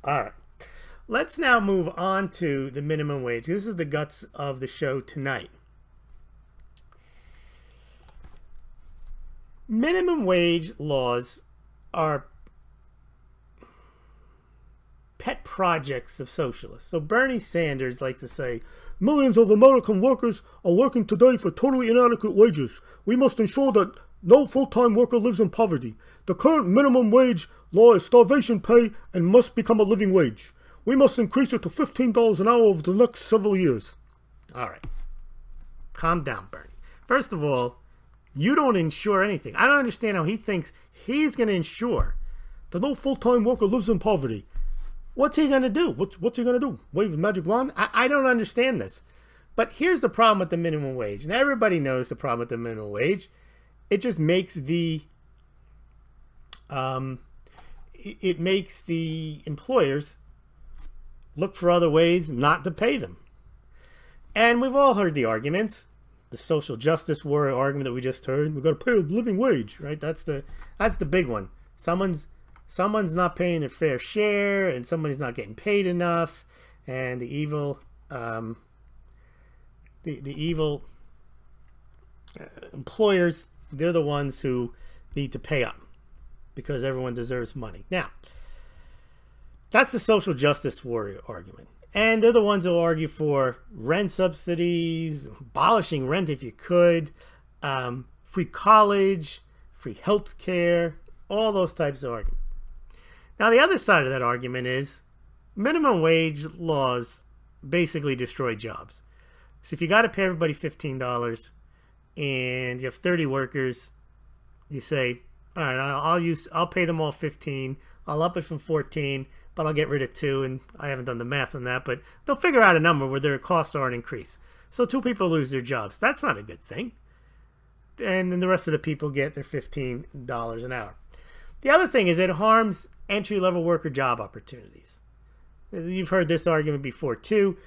All right. Let's now move on to the minimum wage. This is the guts of the show tonight. Minimum wage laws are pet projects of socialists. So Bernie Sanders likes to say, millions of American workers are working today for totally inadequate wages. We must ensure that no full-time worker lives in poverty. The current minimum wage law is starvation pay and must become a living wage. We must increase it to $15 an hour over the next several years. All right. Calm down, Bernie. First of all, you don't insure anything. I don't understand how he thinks he's going to ensure that no full-time worker lives in poverty. What's he going to do? What's he going to do? Wave a magic wand? I don't understand this. But here's the problem with the minimum wage. And everybody knows the problem with the minimum wage. It just makes the employers look for other ways not to pay them. And we've all heard the arguments. The social justice warrior argument that we just heard. We've got to pay a living wage, right? That's the big one. Someone's not paying their fair share, and somebody's not getting paid enough, and the evil employers, they're the ones who need to pay up because everyone deserves money. Now, that's the social justice warrior argument. And they're the ones who argue for rent subsidies, abolishing rent if you could, free college, free health care, all those types of arguments. Now, the other side of that argument is minimum wage laws basically destroy jobs. So if you got to pay everybody $15 and you have 30 workers, you say, all right, I'll pay them all 15. I'll up it from 14, but I'll get rid of 2, and I haven't done the math on that, but they'll figure out a number where their costs are an increase. So 2 people lose their jobs. That's not a good thing. And then the rest of the people get their $15 an hour. The other thing is it harms entry-level worker job opportunities. You've heard this argument before too.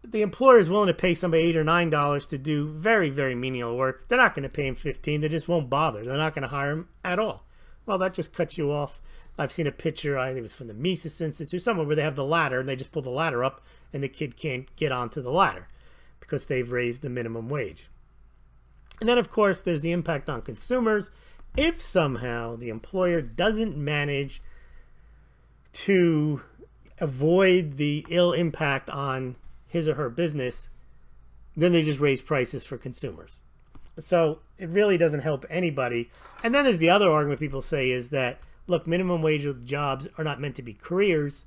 The employer is willing to pay somebody $8 or $9 to do very, very menial work. They're not going to pay him $15. They just won't bother. They're not going to hire him at all. Well, that just cuts you off. I've seen a picture, I think it was from the Mises Institute, somewhere where they have the ladder and they just pull the ladder up and the kid can't get onto the ladder because they've raised the minimum wage. And then, of course, there's the impact on consumers. If somehow the employer doesn't manage to avoid the ill impact on his or her business, then they just raise prices for consumers. So it really doesn't help anybody. And then there's the other argument people say is that, look, minimum wage jobs are not meant to be careers,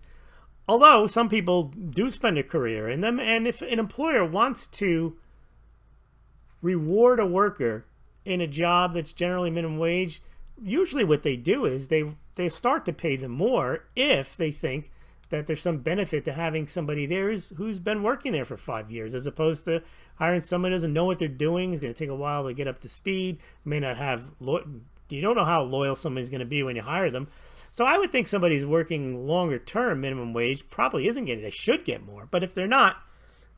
although some people do spend a career in them. And if an employer wants to reward a worker in a job that's generally minimum wage, usually what they do is they start to pay them more if they think that there's some benefit to having somebody there who's been working there for 5 years, as opposed to hiring someone who doesn't know what they're doing. It's going to take a while to get up to speed. May not have, you don't know how loyal somebody's going to be when you hire them. So I would think somebody's working longer term minimum wage probably isn't getting, they should get more. But if they're not,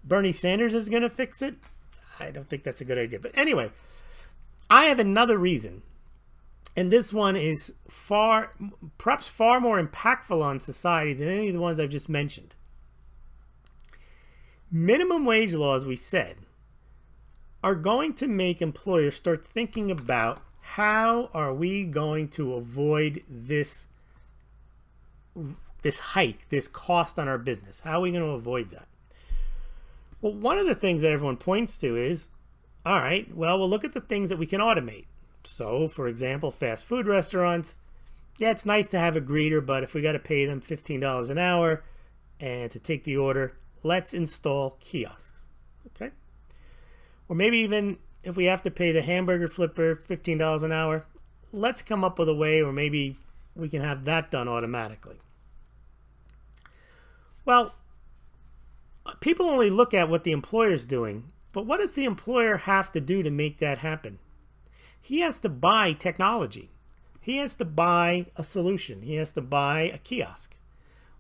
Bernie Sanders is going to fix it. I don't think that's a good idea. But anyway, I have another reason. And this one is perhaps far more impactful on society than any of the ones I've just mentioned. Minimum wage laws, we said, are going to make employers start thinking about how are we going to avoid this hike, this cost on our business? How are we going to avoid that? Well, one of the things that everyone points to is, all right, well, we'll look at the things that we can automate. So, for example, fast food restaurants, yeah, it's nice to have a greeter, but if we got to pay them $15 an hour and to take the order, let's install kiosks, okay? Or maybe even if we have to pay the hamburger flipper $15 an hour, let's come up with a way where maybe we can have that done automatically. Well, people only look at what the employer's doing, but what does the employer have to do to make that happen? He has to buy technology. He has to buy a solution. He has to buy a kiosk,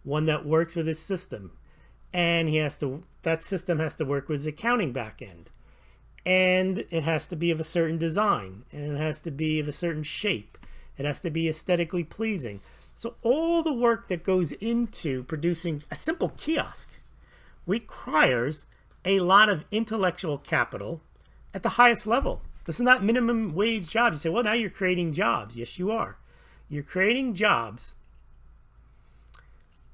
one that works with his system. And that system has to work with his accounting backend. And it has to be of a certain design. And it has to be of a certain shape. It has to be aesthetically pleasing. So all the work that goes into producing a simple kiosk requires a lot of intellectual capital at the highest level. This is not minimum wage jobs. You say, well, now you're creating jobs. Yes, you are. You're creating jobs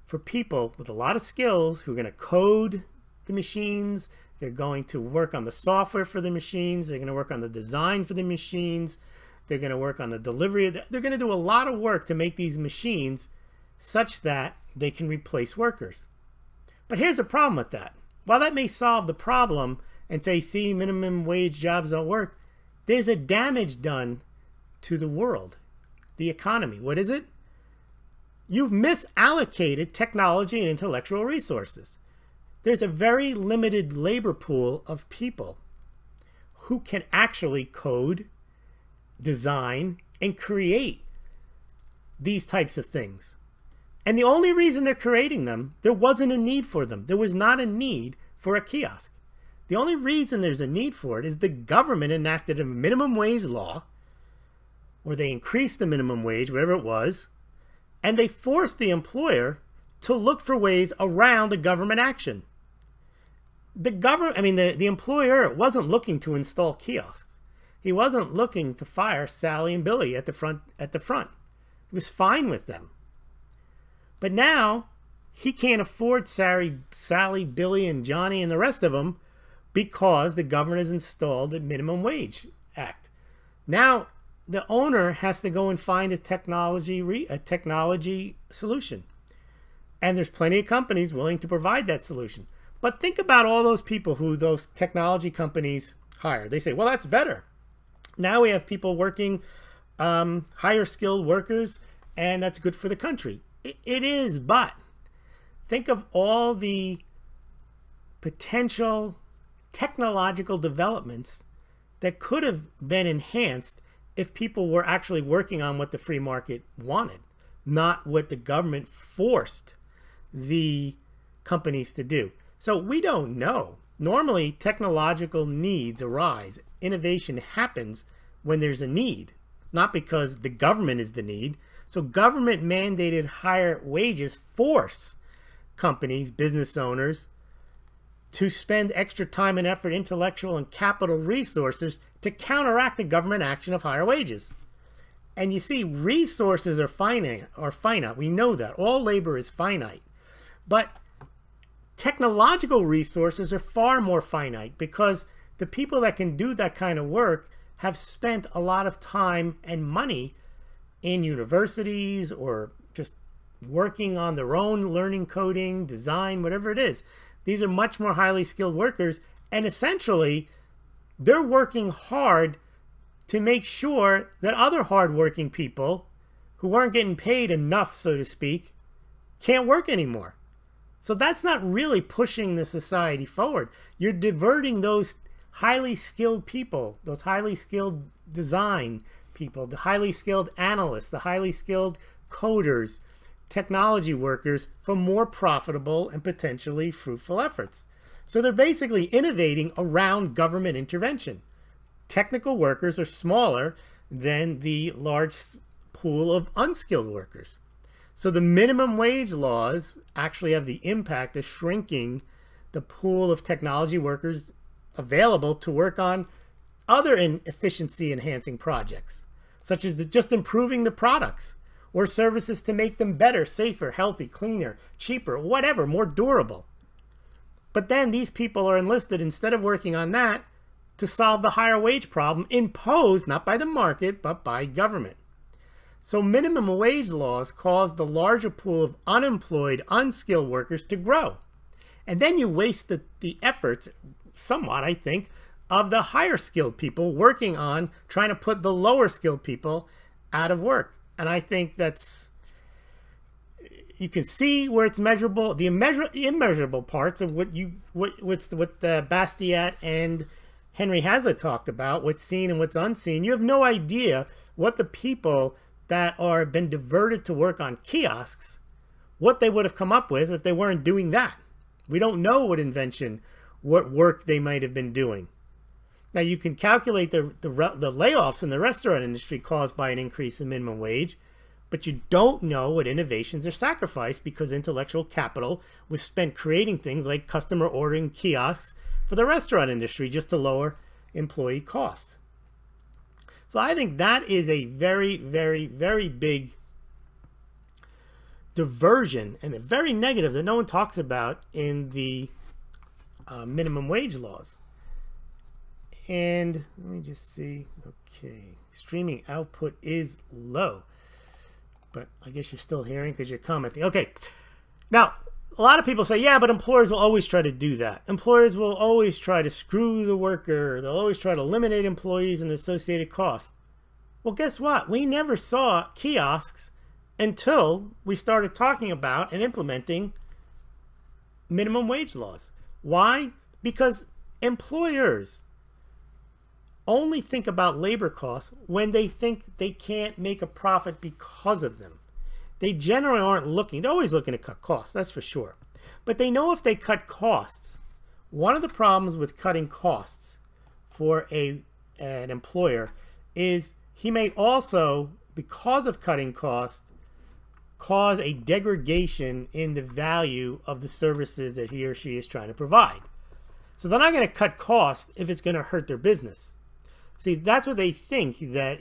for people with a lot of skills who are going to code the machines. They're going to work on the software for the machines. They're going to work on the design for the machines. They're going to work on the delivery. They're going to do a lot of work to make these machines such that they can replace workers. But here's the problem with that. While that may solve the problem and say, see, minimum wage jobs don't work, there's a damage done to the world, the economy. What is it? You've misallocated technology and intellectual resources. There's a very limited labor pool of people who can actually code, design, and create these types of things. And the only reason they're creating them, there wasn't a need for them. There was not a need for a kiosk. The only reason there's a need for it is the government enacted a minimum wage law, or they increased the minimum wage, whatever it was, and they forced the employer to look for ways around the government action. The employer wasn't looking to install kiosks. He wasn't looking to fire Sally and Billy at the front. He was fine with them. But now he can't afford Sally, Billy, and Johnny and the rest of them because the government has installed a minimum wage act. Now the owner has to go and find a technology solution. And there's plenty of companies willing to provide that solution. But think about all those people who those technology companies hire. They say, well, that's better. Now we have people working, higher skilled workers, and that's good for the country. It is, but think of all the potential technological developments that could have been enhanced if people were actually working on what the free market wanted, not what the government forced the companies to do. So we don't know. Normally, technological needs arise. Innovation happens when there's a need, not because the government is the need. So government mandated higher wages force companies, business owners, to spend extra time and effort, intellectual and capital resources to counteract the government action of higher wages. And you see, resources are finite. We know that. All labor is finite. But technological resources are far more finite because the people that can do that kind of work have spent a lot of time and money in universities or just working on their own, learning coding, design, whatever it is. These are much more highly skilled workers, and essentially they're working hard to make sure that other hardworking people who aren't getting paid enough, so to speak, can't work anymore. So that's not really pushing the society forward. You're diverting those highly skilled people, those highly skilled design people, the highly skilled analysts, the highly skilled coders, technology workers for more profitable and potentially fruitful efforts. So they're basically innovating around government intervention. Technical workers are smaller than the large pool of unskilled workers. So the minimum wage laws actually have the impact of shrinking the pool of technology workers available to work on other efficiency enhancing projects, such as just improving the products or services to make them better, safer, healthy, cleaner, cheaper, whatever, more durable. But then these people are enlisted, instead of working on that, to solve the higher wage problem imposed not by the market, but by government. So minimum wage laws cause the larger pool of unemployed, unskilled workers to grow. And then you waste the efforts, somewhat, I think, of the higher skilled people working on trying to put the lower skilled people out of work. And I think that's, you can see where it's measurable, the immeasurable parts of what Bastiat and Henry Hazlitt talked about, what's seen and what's unseen. You have no idea what the people that are been diverted to work on kiosks, what they would have come up with if they weren't doing that. We don't know what invention, what work they might have been doing. Now you can calculate the layoffs in the restaurant industry caused by an increase in minimum wage, But you don't know what innovations are sacrificed because intellectual capital was spent creating things like customer ordering kiosks for the restaurant industry just to lower employee costs. So I think that is a very, very, very big diversion and a very negative that no one talks about in the minimum wage laws. And let me just see. Okay, streaming output is low, but I guess you're still hearing because you're commenting. Okay, now a lot of people say, yeah, but employers will always try to do that. Employers will always try to screw the worker. They'll always try to eliminate employees and associated costs. Well, guess what? We never saw kiosks until we started talking about and implementing minimum wage laws. Why? Because employers only think about labor costs when they think they can't make a profit because of them. They generally aren't looking. They're always looking to cut costs, that's for sure. But they know if they cut costs, one of the problems with cutting costs for an employer is he may also, because of cutting costs, cause a degradation in the value of the services that he or she is trying to provide. So they're not going to cut costs if it's going to hurt their business. See, that's what they think, that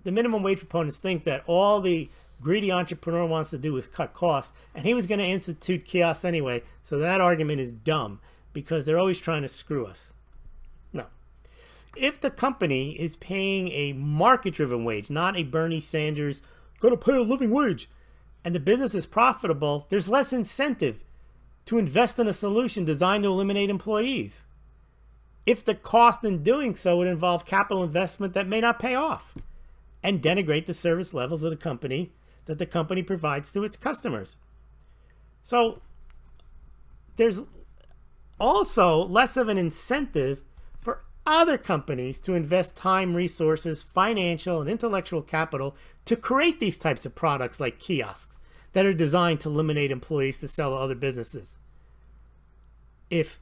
the minimum wage proponents think that all the greedy entrepreneur wants to do is cut costs, and he was going to institute kiosks anyway, so that argument is dumb because they're always trying to screw us. No. If the company is paying a market-driven wage, not a Bernie Sanders, gotta pay a living wage, and the business is profitable, there's less incentive to invest in a solution designed to eliminate employees. If the cost in doing so would involve capital investment that may not pay off and denigrate the service levels of the company that the company provides to its customers. So there's also less of an incentive for other companies to invest time, resources, financial, and intellectual capital to create these types of products like kiosks that are designed to eliminate employees to sell to other businesses, if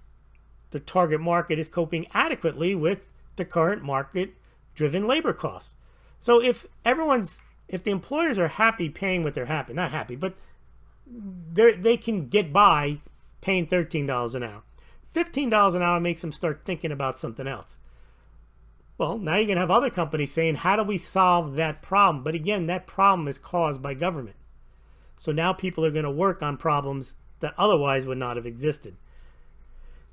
the target market is coping adequately with the current market-driven labor costs. So if the employers are happy paying what they're happy, not happy, but they can get by paying $13 an hour. $15 an hour makes them start thinking about something else. Well, now you're going to have other companies saying, how do we solve that problem? But again, that problem is caused by government. So now people are going to work on problems that otherwise would not have existed.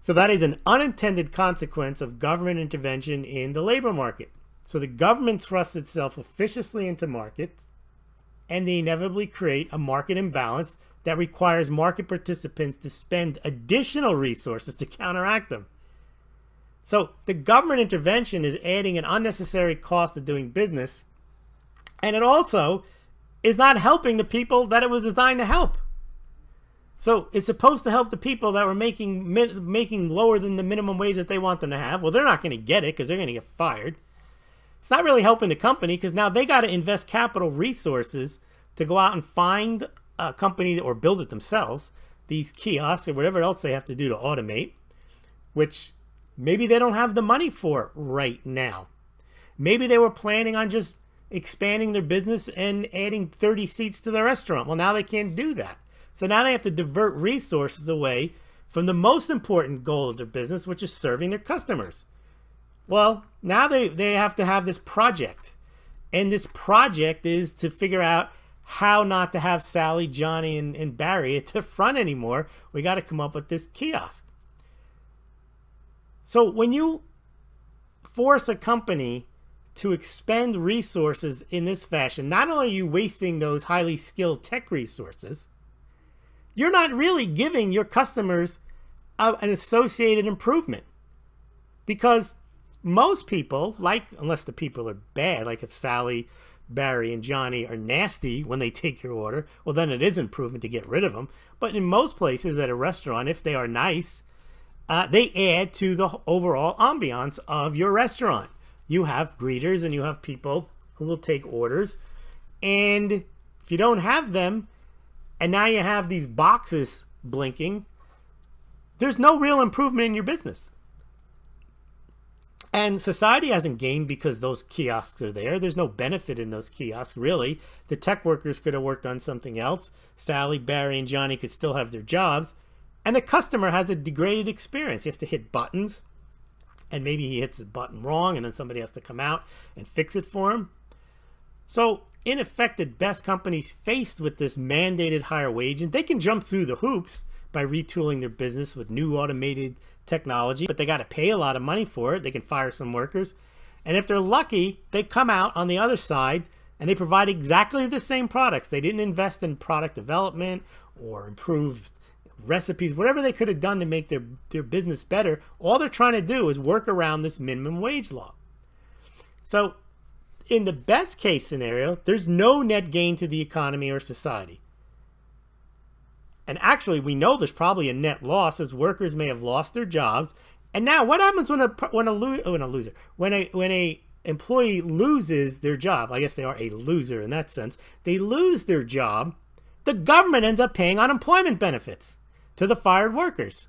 So that is an unintended consequence of government intervention in the labor market. So the government thrusts itself officiously into markets, and they inevitably create a market imbalance that requires market participants to spend additional resources to counteract them. So the government intervention is adding an unnecessary cost of doing business, and it also is not helping the people that it was designed to help. So it's supposed to help the people that were making lower than the minimum wage that they want them to have. Well, they're not going to get it because they're going to get fired. It's not really helping the company because now they got to invest capital resources to go out and find a company or build it themselves, these kiosks or whatever else they have to do to automate, which maybe they don't have the money for right now. Maybe they were planning on just expanding their business and adding 30 seats to their restaurant. Well, now they can't do that. So now they have to divert resources away from the most important goal of their business, which is serving their customers. Well, now they have to have this project. And this project is to figure out how not to have Sally, Johnny, and Barry at the front anymore. We got to come up with this kiosk. So when you force a company to expend resources in this fashion, not only are you wasting those highly skilled tech resources, you're not really giving your customers an associated improvement. Because most people, unless the people are bad, like if Sally, Barry, and Johnny are nasty when they take your order, well, then it is improvement to get rid of them. But in most places at a restaurant, if they are nice, they add to the overall ambiance of your restaurant. You have greeters and you have people who will take orders. And if you don't have them, and now you have these boxes blinking, there's no real improvement in your business. And society hasn't gained because those kiosks are there. There's no benefit in those kiosks, really. The tech workers could have worked on something else. Sally, Barry, and Johnny could still have their jobs. And the customer has a degraded experience. He has to hit buttons, and maybe he hits the button wrong, and then somebody has to come out and fix it for him. So, in effect, at best, companies faced with this mandated higher wage, and they can jump through the hoops by retooling their business with new automated technology, but they got to pay a lot of money for it. They can fire some workers, and if they're lucky, they come out on the other side and they provide exactly the same products. They didn't invest in product development or improve recipes, whatever they could have done to make their business better. All they're trying to do is work around this minimum wage law. So in the best case scenario, there's no net gain to the economy or society. And actually, we know there's probably a net loss, as workers may have lost their jobs. And now, what happens when a employee loses their job? I guess they are a loser in that sense. They lose their job. The government ends up paying unemployment benefits to the fired workers.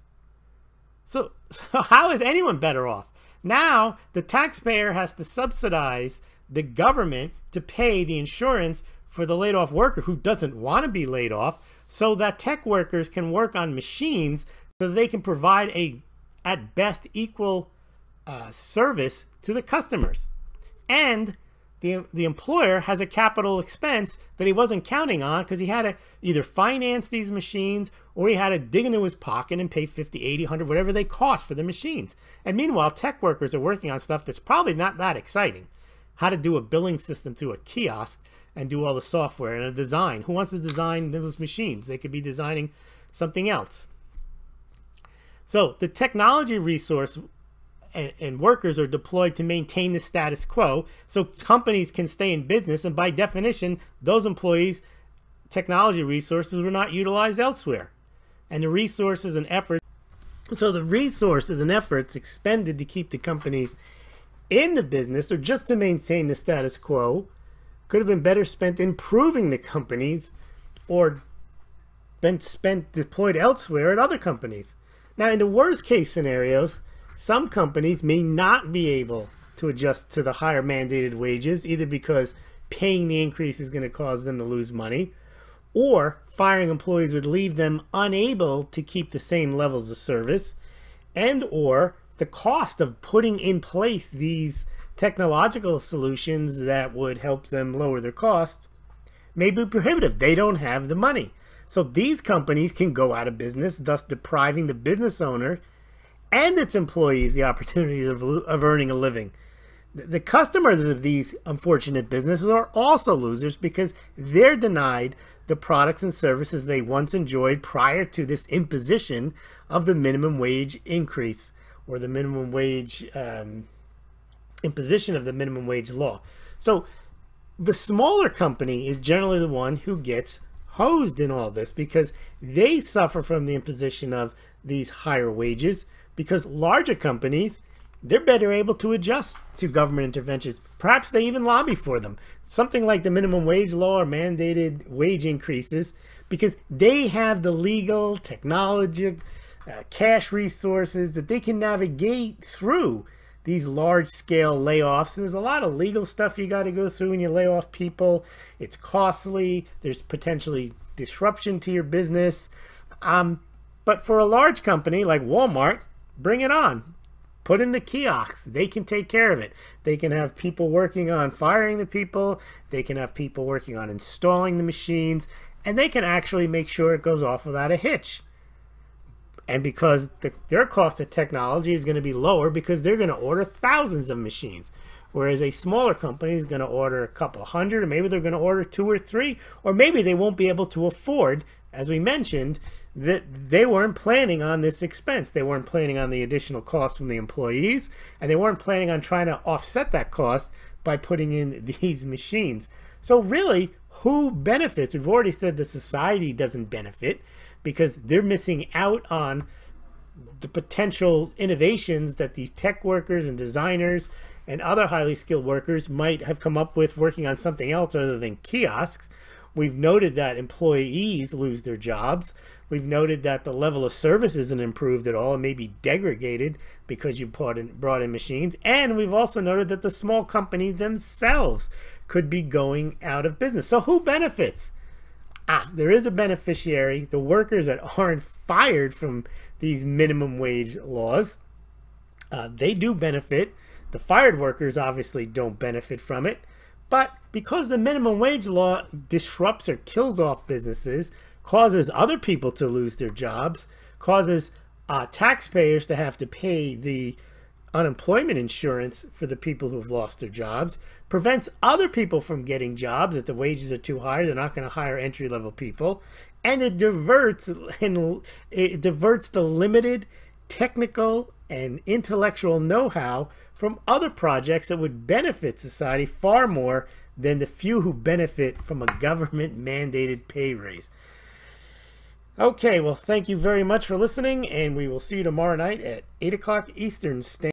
So how is anyone better off? Now, the taxpayer has to subsidize the government to pay the insurance for the laid off worker who doesn't want to be laid off, so that tech workers can work on machines so they can provide a, at best, equal service to the customers. And the employer has a capital expense that he wasn't counting on because he had to either finance these machines or he had to dig into his pocket and pay 50, 80, 100, whatever they cost for the machines. And meanwhile, tech workers are working on stuff that's probably not that exciting. How to do a billing system through a kiosk and do all the software and a design. Who wants to design those machines? They could be designing something else. So the technology resource and workers are deployed to maintain the status quo so companies can stay in business, and by definition, those employees' technology resources were not utilized elsewhere. And the resources and efforts expended to keep the companies in the business or just to maintain the status quo could have been better spent improving the companies or been deployed elsewhere at other companies. Now, in the worst case scenarios, some companies may not be able to adjust to the higher mandated wages, either because paying the increase is going to cause them to lose money, or firing employees would leave them unable to keep the same levels of service, and or the cost of putting in place these technological solutions that would help them lower their costs may be prohibitive. They don't have the money. So these companies can go out of business, thus depriving the business owner and its employees the opportunity of earning a living. The customers of these unfortunate businesses are also losers because they're denied the products and services they once enjoyed prior to this imposition of the minimum wage increase, or the minimum wage imposition of the minimum wage law. So the smaller company is generally the one who gets hosed in all this because they suffer from the imposition of these higher wages, because larger companies, they're better able to adjust to government interventions. Perhaps they even lobby for them. Something like the minimum wage law or mandated wage increases, because they have the legal, technology, cash resources that they can navigate through these large-scale layoffs. And there's a lot of legal stuff you got to go through when you lay off people. It's costly. There's potentially disruption to your business. But for a large company like Walmart, bring it on. Put in the kiosks. They can take care of it. They can have people working on firing the people. They can have people working on installing the machines. And they can actually make sure it goes off without a hitch. And because their cost of technology is going to be lower because they're going to order thousands of machines. Whereas a smaller company is going to order a couple hundred, or maybe they're going to order 2 or 3, or maybe they won't be able to afford, as we mentioned, that they weren't planning on this expense. They weren't planning on the additional cost from the employees, and they weren't planning on trying to offset that cost by putting in these machines. So really, who benefits? We've already said the society doesn't benefit because they're missing out on the potential innovations that these tech workers and designers and other highly skilled workers might have come up with working on something else other than kiosks. We've noted that employees lose their jobs. We've noted that the level of service isn't improved at all and may be degraded because you brought in machines. And we've also noted that the small companies themselves could be going out of business. So who benefits? There is a beneficiary. The workers that aren't fired from these minimum wage laws, they do benefit. The fired workers obviously don't benefit from it. But because the minimum wage law disrupts or kills off businesses, causes other people to lose their jobs, causes taxpayers to have to pay the unemployment insurance for the people who've lost their jobs, prevents other people from getting jobs. If the wages are too high, they're not going to hire entry-level people, and it diverts the limited technical and intellectual know-how from other projects that would benefit society far more than the few who benefit from a government-mandated pay raise. Okay, well, thank you very much for listening, and we will see you tomorrow night at 8 o'clock Eastern Standard.